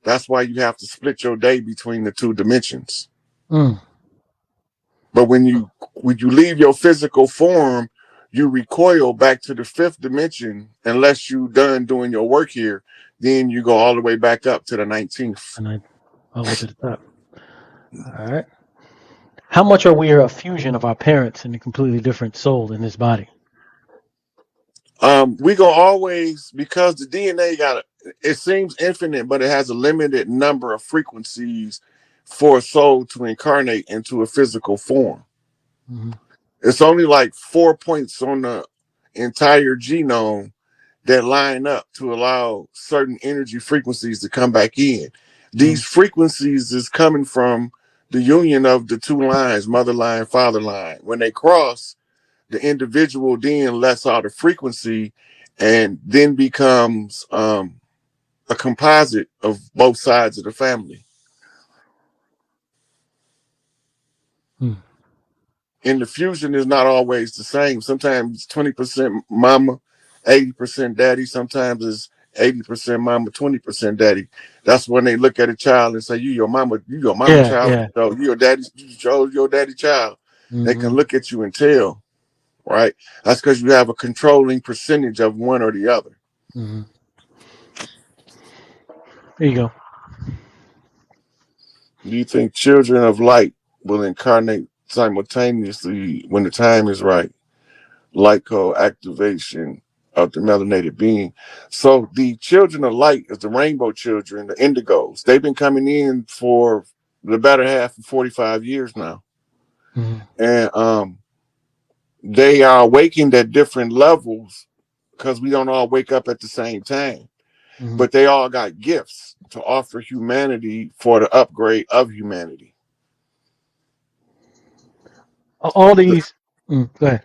That's why you have to split your day between the two dimensions. Mm. But when you leave your physical form, you recoil back to the fifth dimension unless you done doing your work here. Then you go all the way back up to the 19th. And I all the way to the top. All right. How much are we a fusion of our parents and a completely different soul in this body? We gonna always, because the DNA it seems infinite, but it has a limited number of frequencies for a soul to incarnate into a physical form. Mm-hmm. It's only like 4 points on the entire genome that line up to allow certain energy frequencies to come back in. These frequencies is coming from the union of the two lines, mother line, father line. When they cross, the individual then lets out a frequency and then becomes a composite of both sides of the family. Mm. And the fusion is not always the same. Sometimes it's 20% mama, 80% daddy. Sometimes it's 80% mama, 20% daddy. That's when they look at a child and say, you your mama Yeah, child. yeah. So you chose your daddy child. They can Mm-hmm. look at you and tell, right? That's because you have a controlling percentage of one or the other. Mm-hmm. There you go. Do you think children of light will incarnate simultaneously when the time is right? Light code activation of the melanated being. So the children of light is the rainbow children, the indigos. They've been coming in for the better half of 45 years now. Mm-hmm. And they are awakened at different levels because we don't all wake up at the same time. Mm-hmm. But they all got gifts to offer humanity for the upgrade of humanity. All these. Go ahead.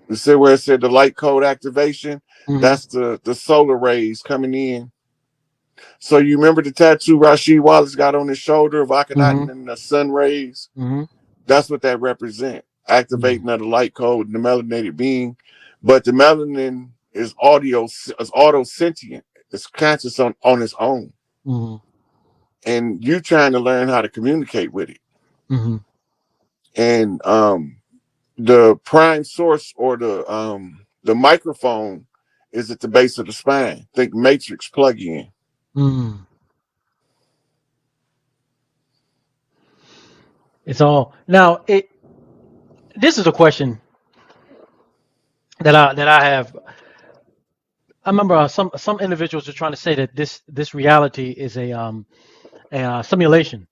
You see where it said the light code activation? Mm-hmm. That's the solar rays coming in. So you remember the tattoo Rasheed Wallace got on his shoulder of Mm-hmm. Akhenaten and the sun rays? Mm-hmm. That's what that represents. Mm-hmm. Activating of the light code and the melanated being. But the melanin is auto sentient. It's conscious on its own. Mm-hmm. And you trying to learn how to communicate with it. Mm-hmm. And the prime source or the microphone is at the base of the spine. Think matrix plug in. Mm. It's all now. This is a question that I have. I remember some individuals are trying to say that this reality is a simulation.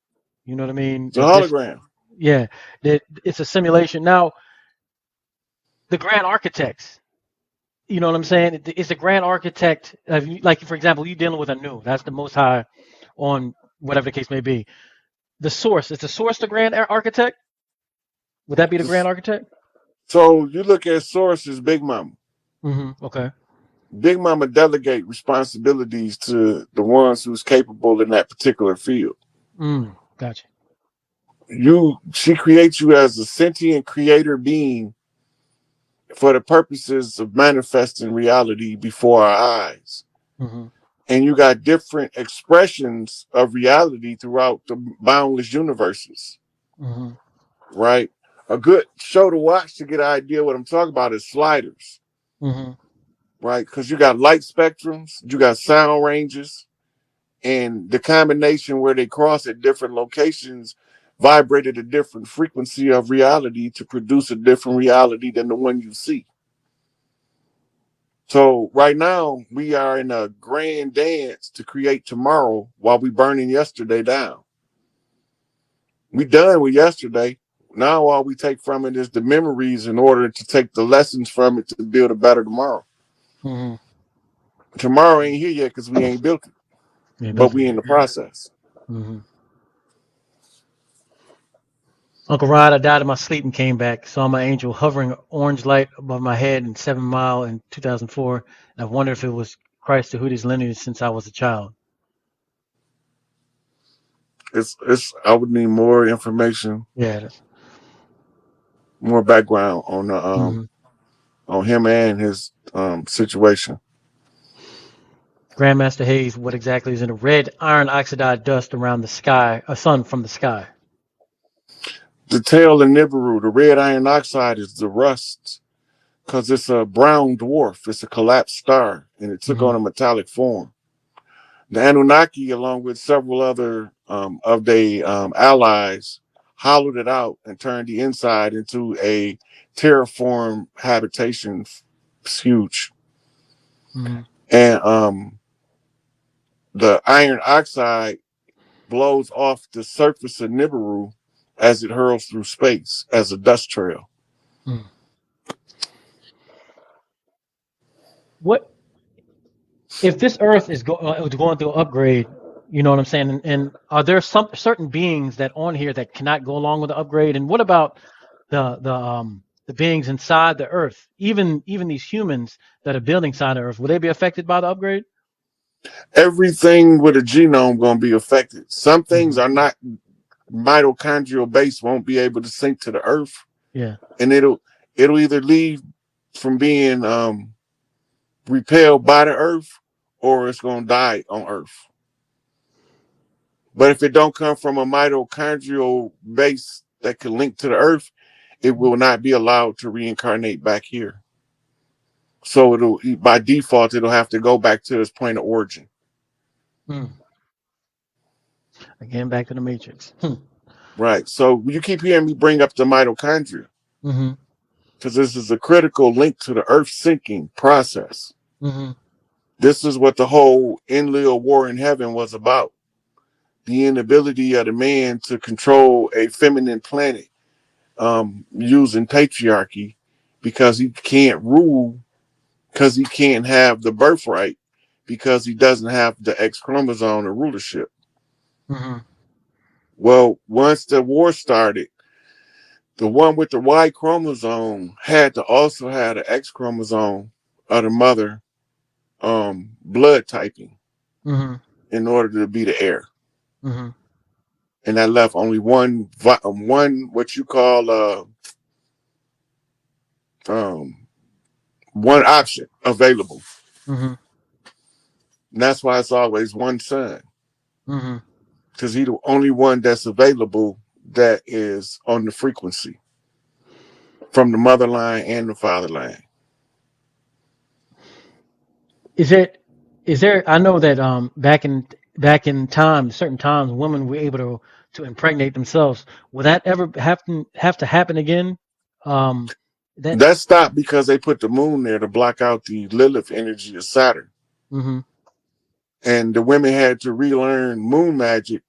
You know what I mean? It's a That this hologram. yeah that it's a simulation. Now the grand architects. You know what I'm saying? It's a grand architect. Like for example, you dealing with a new. That's the most high on whatever the case may be. The source. Is the source the grand architect? Would that be the grand architect? So you look at sources, Big Mama. Mm-hmm. Okay. Big Mama delegate responsibilities to the ones who's capable in that particular field. Gotcha. She creates you as a sentient creator being for the purposes of manifesting reality before our eyes. Mm-hmm. And you got different expressions of reality throughout the boundless universes, Mm-hmm. right? A good show to watch to get an idea what I'm talking about is Sliders, Mm-hmm. right? Because you got light spectrums, you got sound ranges, and the combination where they cross at different locations vibrated a different frequency of reality to produce a different reality than the one you see. So right now we are in a grand dance to create tomorrow while we burning yesterday down. We done with yesterday. Now all we take from it is the memories in order to take the lessons from it to build a better tomorrow. Mm-hmm. Tomorrow ain't here yet because we ain't built it, Yeah, but built it. we in the process. Mm-hmm. Uncle Rod, I died in my sleep and came back. Saw my angel hovering orange light above my head in 7 Mile in 2004. And I wonder if it was Christ to Hootie's lineage since I was a child. It's I would need more information, Yeah. more background Mm-hmm. on him and his situation. Grandmaster Hayes, what exactly is in the red iron oxide dust around the sky, a sun from the sky? The tail of Nibiru, the red iron oxide, is the rust because it's a brown dwarf. It's a collapsed star, and it took Mm-hmm. on a metallic form. The Anunnaki, along with several other of their allies, hollowed it out and turned the inside into a terraform habitation. It's huge. Mm-hmm. And the iron oxide blows off the surface of Nibiru as it hurls through space as a dust trail. Mm. What if this Earth is going through an upgrade? You know what I'm saying? And are there some certain beings that on here that cannot go along with the upgrade? And what about the beings inside the Earth? Even these humans that are building inside the Earth, will they be affected by the upgrade? Everything with a genome going to be affected. Some things Mm-hmm. are not mitochondrial based, won't be able to sink to the earth, Yeah. and it'll either leave from being repelled by the earth, or it's going to die on earth. But if it don't come from a mitochondrial base that can link to the earth, it will not be allowed to reincarnate back here. So it'll, by default, it'll have to go back to its point of origin. Mm. Again, back to the Matrix. Right. So you keep hearing me bring up the mitochondria Mm-hmm. because this is a critical link to the earth sinking process. Mm-hmm. This is what the whole Enlil war in heaven was about. The inability of the man to control a feminine planet using patriarchy because he can't rule, because he can't have the birthright, because he doesn't have the X chromosome of rulership. Mm-hmm. Well, once the war started, the one with the Y chromosome had to also have the X chromosome of the mother blood typing Mm-hmm. in order to be the heir. Mm-hmm. And that left only one what you call um, one option available. Mm-hmm. And that's why it's always one son, Mm-hmm. because he's the only one that's available that is on the frequency from the mother line and the father line. Is it? Is there? I know that back in time, certain times, women were able to impregnate themselves. Will that ever have to happen again? Um, that. That stopped because they put the moon there to block out the Lilith energy of Saturn. Mm-hmm. And the women had to relearn moon magic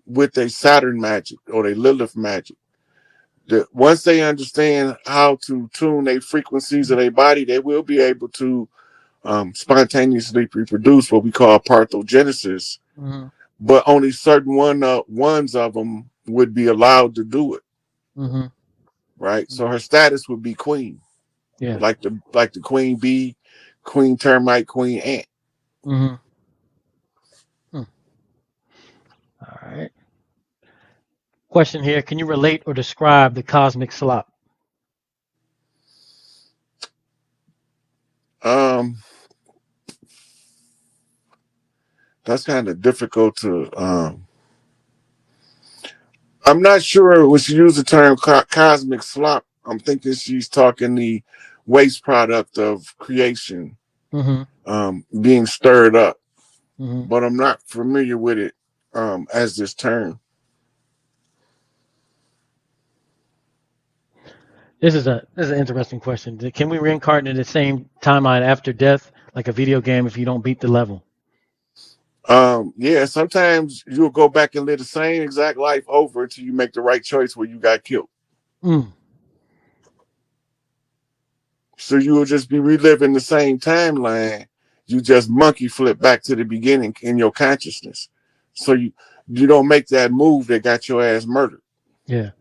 with their Saturn magic or their Lilith magic. Once they understand how to tune their frequencies of their body, they will be able to spontaneously reproduce what we call parthenogenesis. Mm-hmm. But only certain ones of them would be allowed to do it. Mm-hmm. Right. So her status would be queen, Yeah. like the queen bee, queen termite, queen ant. Mm-hmm. Hmm. All right. Question here: can you relate or describe the cosmic slop? Um, that's kind of difficult to. I'm not sure when she used the term cosmic slop. I'm thinking she's talking the waste product of creation Mm-hmm. being stirred up, Mm-hmm. but I'm not familiar with it as this term. This is an interesting question. Can we reincarnate in the same timeline after death, like a video game, if you don't beat the level? Yeah, sometimes you'll go back and live the same exact life over until you make the right choice where you got killed. Mm. So you will just be reliving the same timeline. You just monkey flip back to the beginning in your consciousness. So you don't make that move that got your ass murdered. Yeah.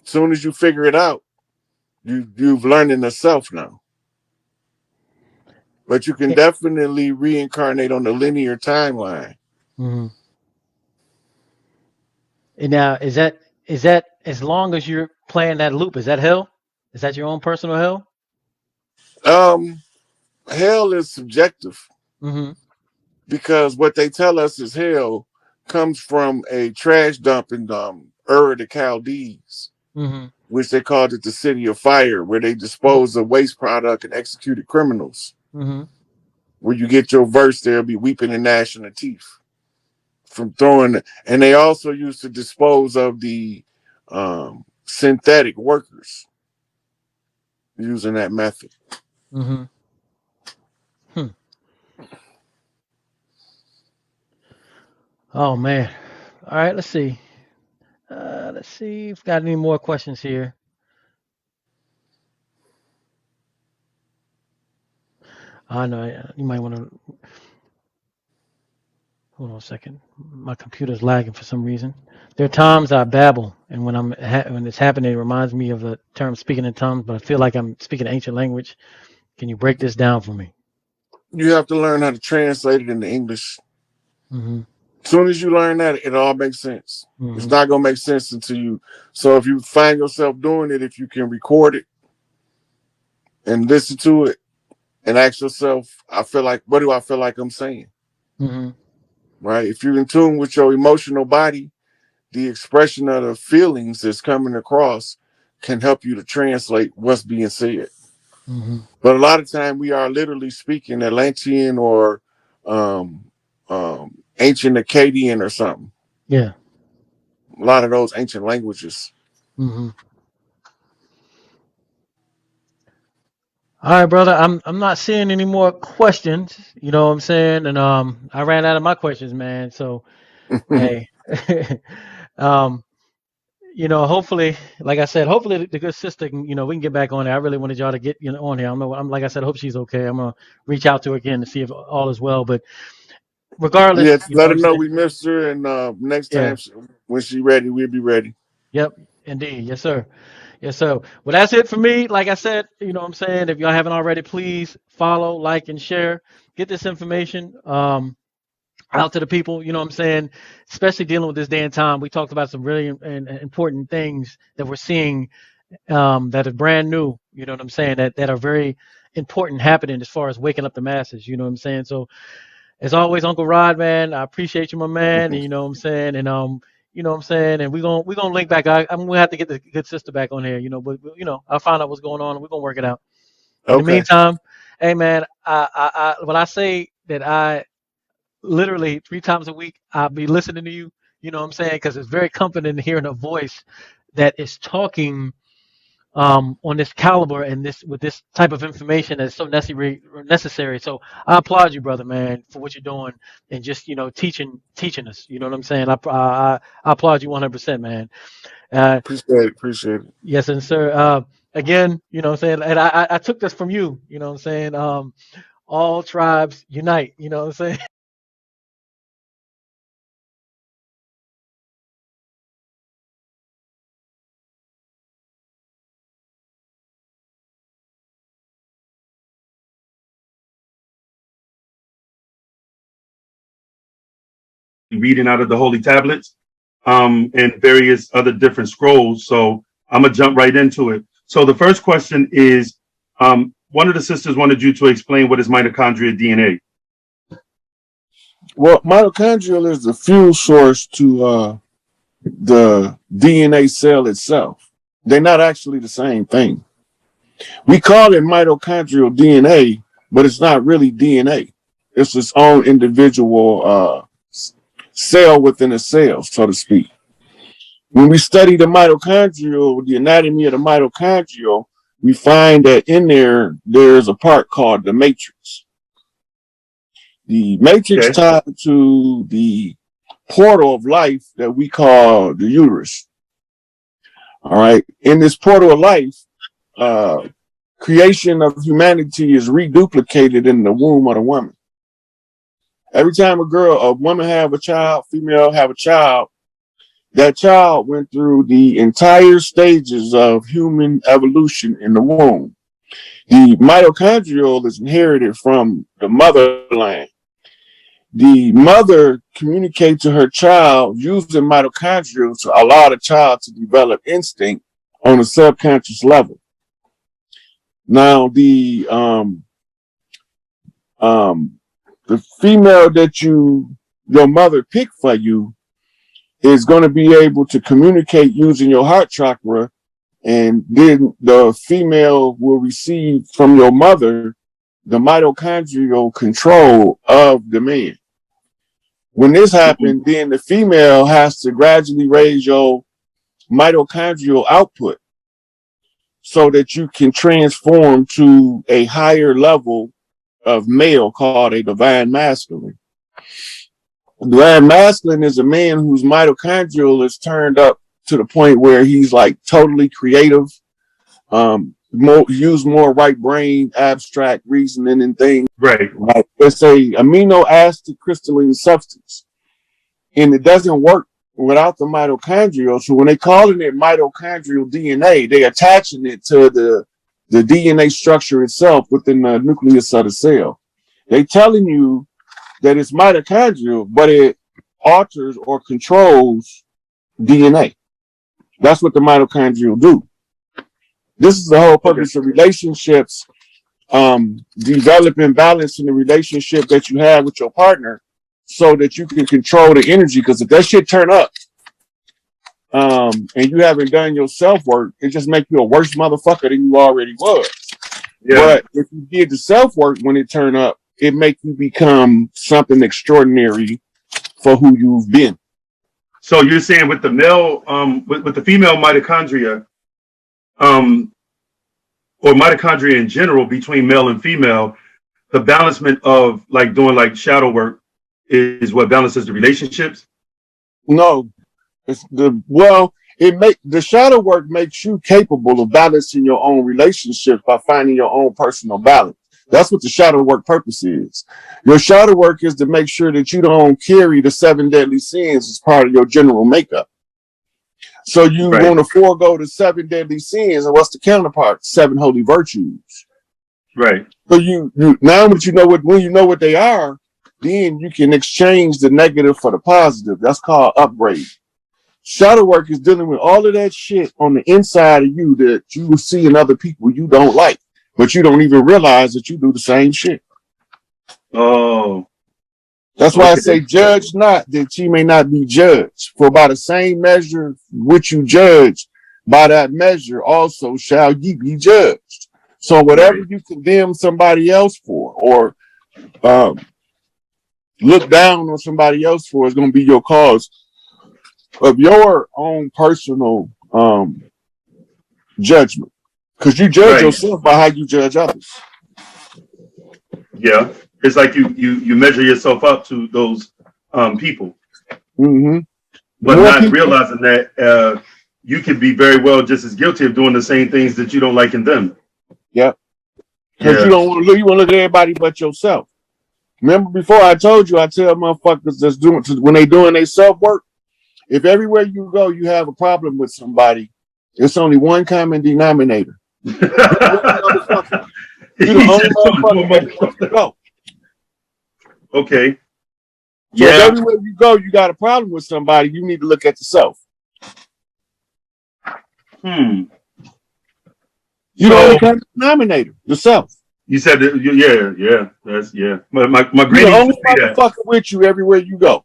As soon as you figure it out, you've learned in the self now. But you can Eh, definitely reincarnate on the linear timeline. mm-hmm. And now, is that as long as you're playing that loop? Is that hell? Is that your own personal hell? Um, Hell is subjective. Mm-hmm. because what they tell us is hell comes from a trash dump in Ur of the Chaldees, Mm-hmm. which they called it the city of fire, where they dispose of waste product and executed criminals. Mm-hmm. Where you get your verse, there'll be weeping and gnashing of teeth from throwing. And they also used to dispose of the synthetic workers using that method. Mm-hmm. Hmm. Oh man. All right, let's see. Let's see if we've got any more questions here. I know you might want to hold on a second. My computer's lagging for some reason. There are times I babble, and when it's happening, it reminds me of the term speaking in tongues, but I feel like I'm speaking ancient language. Can you break this down for me? You have to learn how to translate it into English. Mm-hmm. As soon as you learn that, it all makes sense. It's Mm-hmm. not gonna make sense until you. So if you find yourself doing it, if you can record it and listen to it and ask yourself, I feel like, what do I feel like I'm saying? Mm-hmm. Right? If you're in tune with your emotional body, the expression of the feelings that's coming across can help you to translate what's being said. Mm-hmm. But a lot of time we are literally speaking Atlantean or um, ancient Akkadian or something. Yeah. A lot of those ancient languages. Mm-hmm. All right, brother. I'm not seeing any more questions. You know what I'm saying? And I ran out of my questions, man. So hey, um, hopefully, like I said, hopefully the good sister can, we can get back on there. I really wanted y'all to get on here. I don't know. I'm like I said, I hope she's okay. I'm gonna reach out to her again to see if all is well. But regardless, Yeah, you know let what her I'm know saying? we missed her, and next Yeah. time when she ready, we'll be ready. Yep. Indeed. Yes, sir. Yes, sir. Well, that's it for me. Like I said, you know what I'm saying? If y'all haven't already, please follow, like, and share. Get this information out to the people, you know what I'm saying? Especially dealing with this day and time. We talked about some really important things that we're seeing that are brand new, you know what I'm saying? That are very important happening as far as waking up the masses, you know what I'm saying? So as always, Uncle Rod, man, I appreciate you, my man, and you know what I'm saying? And you know what I'm saying? And we're gonna link back. I'm gonna have to get the good sister back on here, but I'll find out what's going on and we're gonna work it out. In the Okay, meantime, hey man, when I say that I literally 3 times a week I'll be listening to you, you know what I'm saying? Because it's very comforting hearing a voice that is talking on this caliber and this with this type of information that's so necessary. So I applaud you, brother, man, for what you're doing and just teaching us. You know what I'm saying? I applaud you 100%, man. Uh, appreciate it. Appreciate it. yes, and sir. Again, you know what I'm saying, and I took this from you. You know what I'm saying? All tribes unite. You know what I'm saying? Reading out of the holy tablets and various other different scrolls. So I'm gonna jump right into it. So the first question is, one of the sisters wanted you to explain what is mitochondria DNA. Well, mitochondrial is the fuel source to the DNA cell itself. They're not actually the same thing. We call it mitochondrial DNA, but it's not really DNA. It's its own individual cell within a cell, so to speak. When we study the anatomy of the mitochondrial, we find that in there's a part called the matrix. The matrix Okay. tied to the portal of life that we call the uterus. All right. In this portal of life, uh, creation of humanity is reduplicated in the womb of the woman. Every time a woman have a child, female have a child, that child went through the entire stages of human evolution in the womb. The mitochondrial is inherited from the motherland. The mother communicates to her child using mitochondria to allow the child to develop instinct on a subconscious level. Now, um, the female that your mother picked for you is going to be able to communicate using your heart chakra, and then the female will receive from your mother the mitochondrial control of the man. When this happens, then the female has to gradually raise your mitochondrial output so that you can transform to a higher level of male called a divine masculine. Divine masculine is a man whose mitochondrial is turned up to the point where he's like totally creative, use more right brain, abstract reasoning and things. Right. Like it's a amino acid crystalline substance, and it doesn't work without the mitochondrial. So when they calling it mitochondrial DNA, they attaching it to the DNA structure itself within the nucleus of the cell. They telling you that it's mitochondrial, but it alters or controls DNA. That's what the mitochondria do. This is the whole purpose of relationships, developing balance in the relationship that you have with your partner so that you can control the energy. Because if that shit turn up and you haven't done your self-work, it just makes you a worse motherfucker than you already was. Yeah. But if you did the self-work when it turn up, it makes you become something extraordinary for who you've been. So you're saying with the male, with the female mitochondria, or mitochondria in general between male and female, the balancement of like doing like shadow work is what balances the relationships? No, it's the shadow work makes you capable of balancing your own relationships by finding your own personal balance. That's what the shadow work purpose is. Your shadow work is to make sure that you don't carry the 7 deadly sins as part of your general makeup. So you want to forego the 7 deadly sins, and what's the counterpart? 7 holy virtues. Right. So you now that you know when you know what they are, then you can exchange the negative for the positive. That's called upgrade. Shadow work is dealing with all of that shit on the inside of you that you will see in other people you don't like, but you don't even realize that you do the same shit. Oh. That's why I say judge not, that ye may not be judged. For by the same measure which you judge, by that measure also shall ye be judged. So whatever you condemn somebody else for, or look down on somebody else for, is going to be your cause of your own personal judgment. Because you judge yourself by how you judge others. Yeah. It's like you measure yourself up to those people. Mm-hmm. But more not realizing that you can be very well just as guilty of doing the same things that you don't like in them. Yep. Because you don't want to look at everybody but yourself. Remember before I told you, I tell motherfuckers that's doing, when they doing their self-work, if everywhere you go you have a problem with somebody, it's only one common denominator. You're the only motherfucker that go. Okay. So if everywhere you go you got a problem with somebody, you need to look at yourself. You're the only common denominator, yourself. You said that, that's My granny You're the used to only say that. motherfucker with you everywhere you go.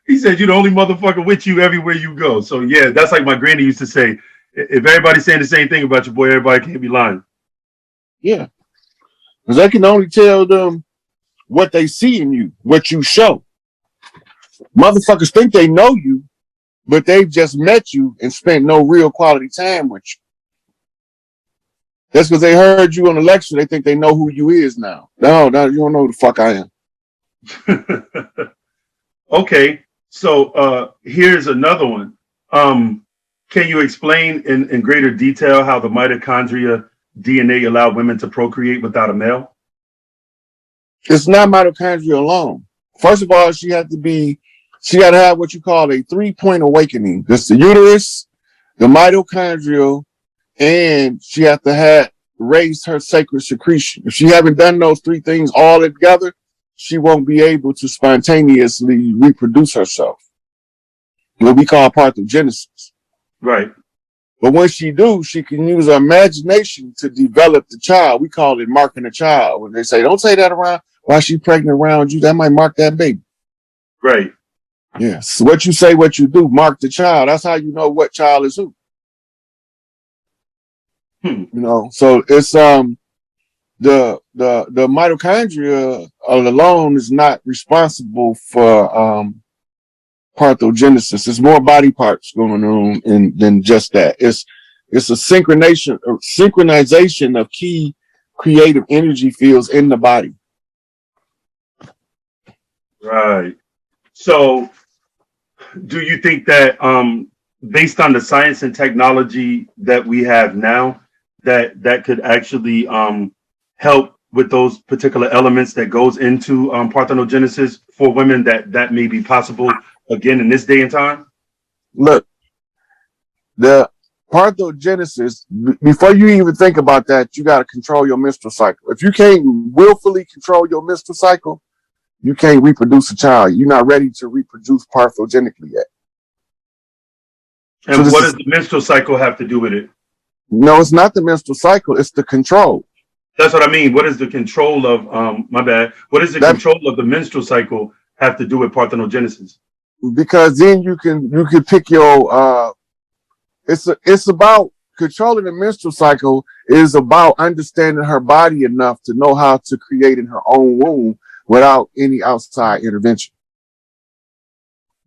He said you're the only motherfucker with you everywhere you go. So yeah, that's like my granny used to say. If everybody's saying the same thing about your boy, everybody can't be lying. Yeah. Because I can only tell them what they see in you, what you show. Motherfuckers think they know you, but they've just met you and spent no real quality time with you. That's because they heard you on the lecture. They think they know who you is now. No, you don't know who the fuck I am. Okay, so here's another one. Can you explain in greater detail how the mitochondria DNA allow women to procreate without a male? It's not mitochondria alone. First of all, she got to have what you call a 3-point awakening. That's the uterus, the mitochondria, and she has to have raised her sacred secretion. If she haven't done those 3 things all together, she won't be able to spontaneously reproduce herself. What we call parthenogenesis. Right. But when she do, she can use her imagination to develop the child. We call it marking a child. When they say, don't say that around while she's pregnant around you, that might mark that baby. Right. Yes. So what you say, what you do, mark the child. That's how you know what child is who. You know, so it's the mitochondria alone is not responsible for parthenogenesis. There's more body parts going on than just that. It's a synchronization of key creative energy fields in the body. Right. So do you think that based on the science and technology that we have now, that could actually help with those particular elements that goes into parthenogenesis for women, that may be possible again in this day and time? Look, the parthenogenesis, before you even think about that, you got to control your menstrual cycle. If you can't willfully control your menstrual cycle, you can't reproduce a child. You're not ready to reproduce parthenogenically yet. And so what does the menstrual cycle have to do with it? No, it's not the menstrual cycle. It's the control. That's what I mean. What is the control of, my bad. What does the control of the menstrual cycle have to do with parthenogenesis? Because then you can pick your, it's about controlling the menstrual cycle is about understanding her body enough to know how to create in her own womb without any outside intervention.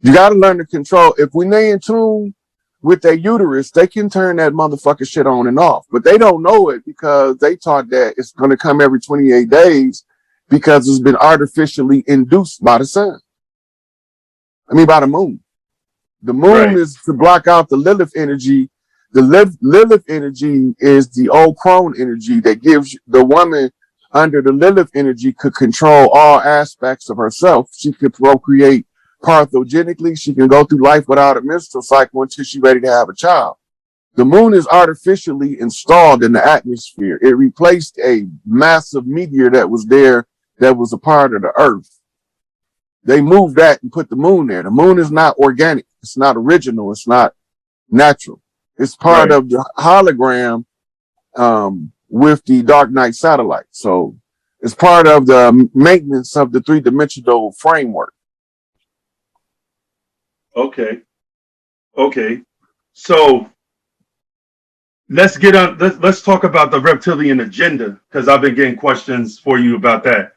You got to learn to control. If when they in tune with their uterus, they can turn that motherfucking shit on and off, but they don't know it because they taught that it's going to come every 28 days because it's been artificially induced by the sun. By the moon. The moon is to block out the Lilith energy. The Lilith energy is the old crone energy that gives the woman under the Lilith energy could control all aspects of herself. She could procreate parthenogenically. She can go through life without a menstrual cycle until she's ready to have a child. The moon is artificially installed in the atmosphere. It replaced a massive meteor that was there that was a part of the earth. They moved that and put the moon there. The moon is not organic. It's not original. It's not natural. It's part of the hologram with the Dark Knight satellite. So it's part of the maintenance of the three-dimensional framework. Okay. So let's get on. Let's talk about the reptilian agenda, because I've been getting questions for you about that.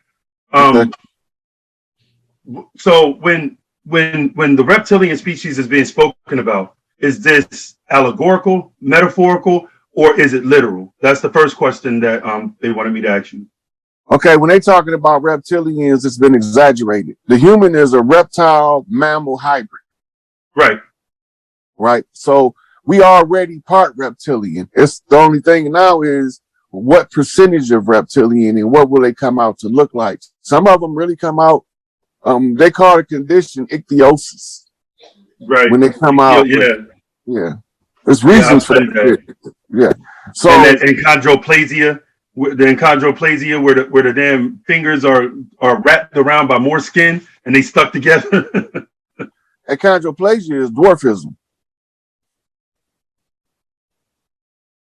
So when the reptilian species is being spoken about, is this allegorical, metaphorical, or is it literal? That's the first question that they wanted me to ask you. Okay, when they're talking about reptilians, it's been exaggerated. The human is a reptile mammal hybrid. Right. So we already part reptilian. It's the only thing now is what percentage of reptilian and what will they come out to look like? Some of them really come out. They call the condition ichthyosis. Right. When they come out. Yeah. There's reasons for that. Yeah. So and that achondroplasia, where the damn fingers are wrapped around by more skin and they stuck together. Achondroplasia is dwarfism.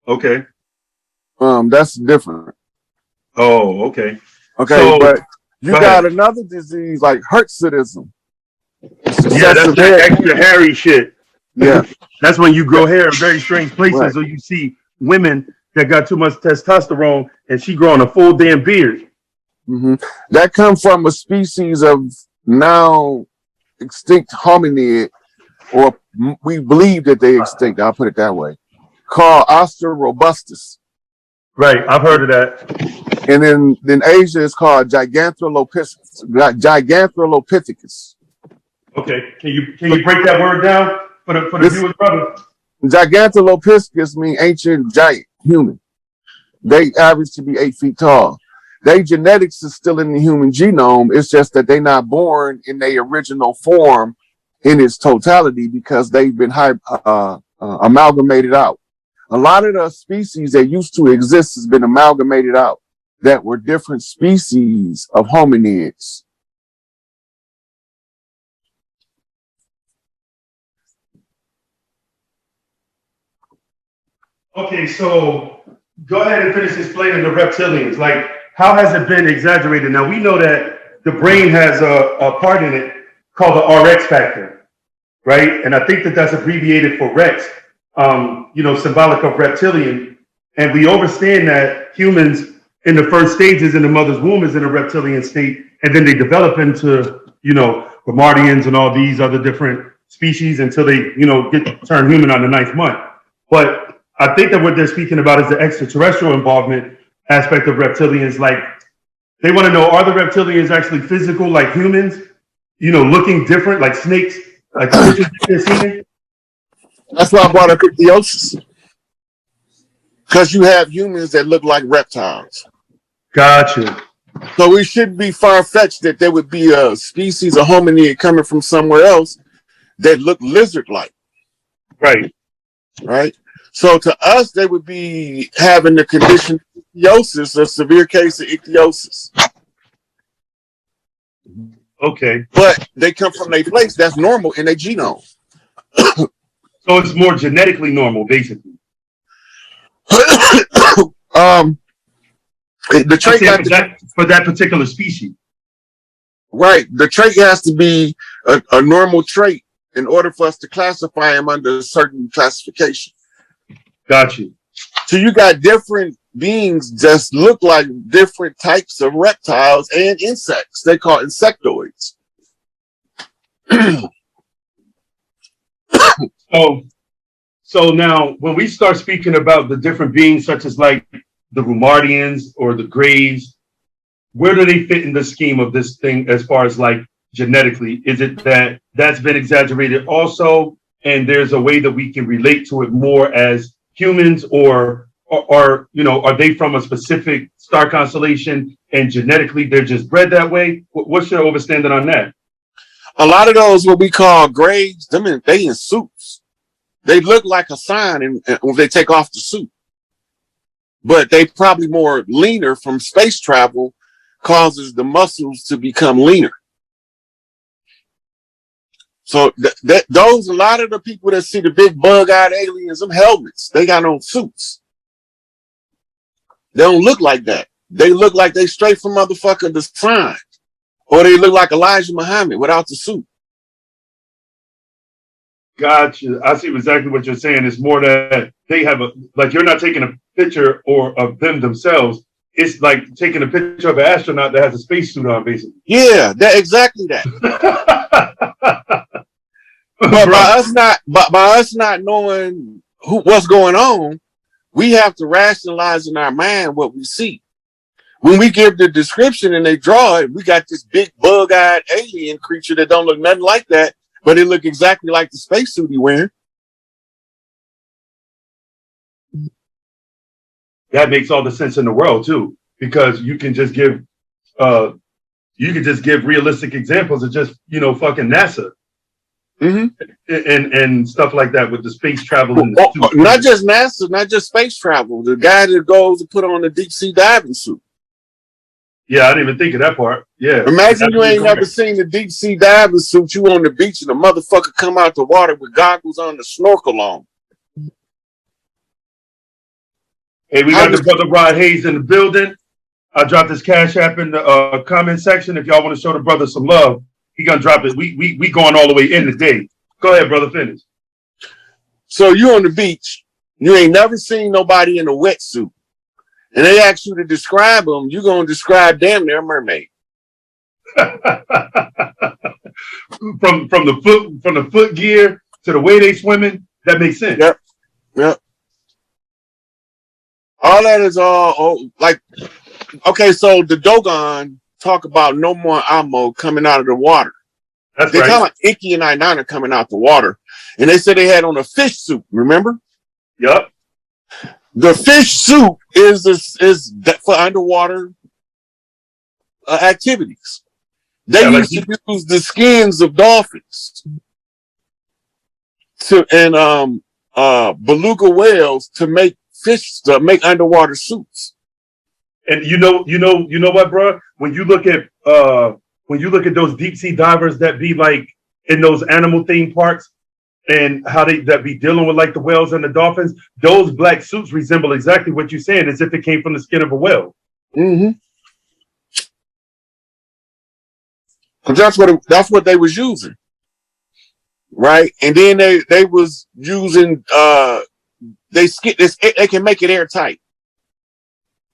Okay. That's different. Oh, okay. Okay, so, but you got another disease like hirsutism. Yeah, that's that extra hairy shit. Yeah. That's when you grow hair in very strange places, or you see women that got too much testosterone and she growing a full damn beard. Mm-hmm. That comes from a species of now extinct hominid, or we believe that they extinct. I'll put it that way. Called Australorobustus. Right, I've heard of that. And then Asia is called Giganthrolopithecus. Okay, can you break that word down for the viewers, brother? Giganthrolopithecus means ancient giant human. They average to be 8 feet tall. Their genetics is still in the human genome. It's just that they're not born in their original form in its totality because they've been amalgamated out. A lot of the species that used to exist has been amalgamated out that were different species of hominids. Okay, so go ahead and finish explaining the reptilians. Like, how has it been exaggerated? Now, we know that the brain has a part in it called the RX factor, right? And I think that that's abbreviated for Rex, symbolic of reptilian. And we understand that humans in the first stages in the mother's womb is in a reptilian state, and then they develop into, Gramardians and all these other different species until they, get turned human on the ninth month. But I think that what they're speaking about is the extraterrestrial involvement aspect of reptilians. Like, they want to know, are the reptilians actually physical like humans, looking different like snakes, like creatures they're seeing? That's why I brought up ichthyosis. Because you have humans that look like reptiles. Gotcha. So it shouldn't be far-fetched that there would be a species of hominid coming from somewhere else that look lizard-like. Right. Right? So to us, they would be having the condition of ichthyosis, a severe case of ichthyosis. Okay. But they come from a place that's normal in their genome. So it's more genetically normal, basically. The trait for that particular species. Right. The trait has to be a normal trait in order for us to classify them under a certain classification. Got you. So you got different beings that look like different types of reptiles and insects. They call insectoids. So now when we start speaking about the different beings, such as like the Rumardians or the Greys, where do they fit in the scheme of this thing as far as like genetically? Is it that that's been exaggerated also, and there's a way that we can relate to it more as humans, or are they from a specific star constellation and genetically they're just bred that way? What's your understanding on that? A lot of those what we call Greys, they in suits. They look like a sign when they take off the suit. But they probably more leaner from space travel causes the muscles to become leaner. So those, a lot of the people that see the big bug-eyed aliens, them helmets, they got on suits. They don't look like that. They look like they straight from motherfucking the sign. Or they look like Elijah Muhammad without the suit. Gotcha. I see exactly what you're saying. It's more that they have you're not taking a picture or of them themselves. It's like taking a picture of an astronaut that has a spacesuit on, basically. Yeah, exactly that. But by us not knowing what's going on, we have to rationalize in our mind what we see. When we give the description and they draw it, we got this big bug-eyed alien creature that don't look nothing like that, but it look exactly like the spacesuit he wearing. That makes all the sense in the world too, because you can just give realistic examples of just fucking NASA. Mm-hmm. And stuff like that with the space travel. Not just NASA, not just space travel. The guy that goes to put on the deep sea diving suit. Yeah, I didn't even think of that part. Yeah. Imagine you ain't never seen the deep sea diving suit. You on the beach and the motherfucker come out the water with goggles on, the snorkel on. Hey, we got the brother Rod Hayes in the building. I dropped his Cash App in the comment section. If y'all want to show the brother some love, he gonna drop it. We going all the way in today. Go ahead, brother, finish. So you on the beach, you ain't never seen nobody in a wetsuit. And they ask you to describe them, you're going to describe damn near a mermaid. from the foot gear to the way they swimming, that makes sense. Yep. All that is like, okay, so the Dogon talk about no more Amo coming out of the water. That's they right. kind of like Ikki and Ainana coming out the water. And they said they had on a fish suit, remember? Yep. The fish suit is for underwater activities. They used to use the skins of dolphins and beluga whales to make underwater suits. And you know what, bro? When you look at those deep sea divers that be like in those animal theme parks, and how they that be dealing with like the whales and the dolphins, those black suits resemble exactly what you're saying, as if it came from the skin of a whale. Mm-hmm. Cause that's what they was using, right? And then they was using they can make it airtight.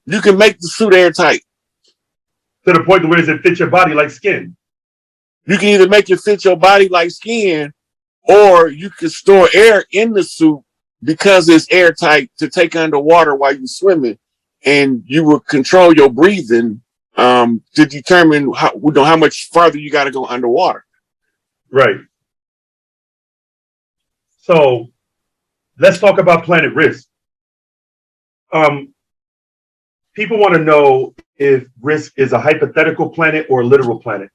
You can make the suit airtight To the point where it fits your body like skin. You can either make it fit your body like skin, or you can store air in the suit because it's airtight to take underwater while you're swimming, and you will control your breathing to determine how much farther you got to go underwater. Right. So let's talk about planet Risk. People want to know if Risk is a hypothetical planet or a literal planet.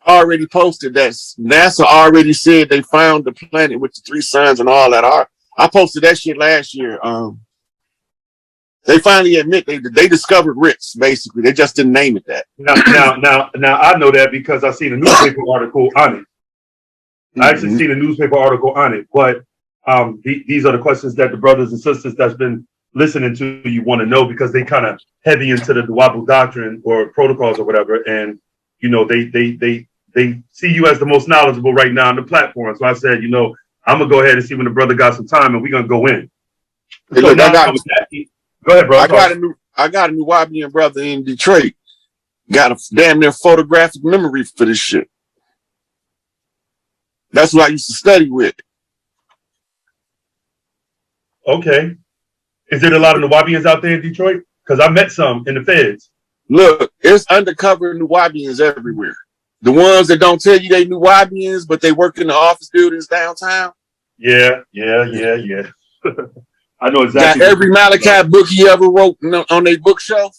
Already posted that. NASA already said they found the planet with the 3 suns and all that. I posted that shit last year. They finally admit they discovered Ritz. Basically, they just didn't name it that. Now, I know that because I seen a newspaper article on it. I actually seen a newspaper article on it. But these are the questions that the brothers and sisters that's been listening to you want to know, because they kind of heavy into the Wabu doctrine or protocols or whatever, and you know they see you as the most knowledgeable right now on the platform. So I said, you know, I'm gonna go ahead and see when the brother got some time, and we're gonna go in. Hey, so look, now go ahead, bro. I got a new Wabian brother in Detroit. Got a damn near photographic memory for this shit. That's what I used to study with. Okay. Is there a lot of Nuwabians out there in Detroit? Because I met some in the feds. Look, it's undercover Nuwabians everywhere. The ones that don't tell you they Nuwabians, but they work in the office buildings downtown. Yeah. I know exactly. Got every Malachi book he ever wrote on their bookshelf.